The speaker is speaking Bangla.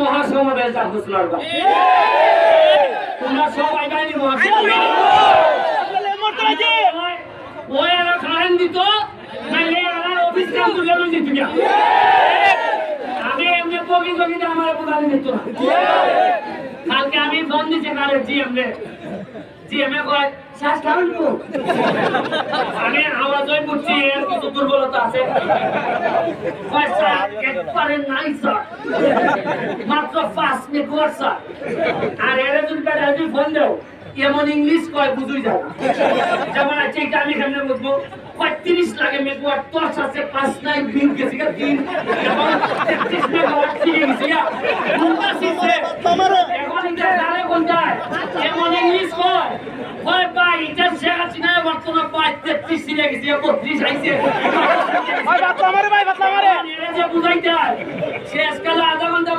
মহাসমাবেশ জাগসলার বা তোমরা সবাই বাইরে মহাসমাবেশ ওই এরা খারান দিত নাইলে এরা অফিস কাম তুলে লই দিত না আমি এমনি পগি পগিতে আমার প্রধান দিত না কালকে আমি ফোন দিতে কারে জিএম কয় শ্বাস কারণ তো আমি আওয়াজই বুঝছি এর কিছু দুর্বলতা আছে পয়সা একবারে নাই স্যার মাত্র 5 মিনিট করছে আর এর যদি ব্যাটারি ফোন দাও এমন ইংলিশ কয় বুঝুই যায় যেমন আছে এটা আমি কেমনে বুঝবো 35 লাগে মেগাওয়াট 10 আছে 5 নাই বিল গেছে 3 এবং 33 মেগাওয়াট ঠিক গেছে কোনটা শিখছে এখন এটা জানে কোনটা এমন ইংলিশ কয় কয় ভাই এটা শেখাচ্ছি না বর্তমানে 35 ছিল গেছে 32 আইছে ভাই বাতলা মারে এটা যে বুঝাইতে শেষ কালে আধা ঘন্টা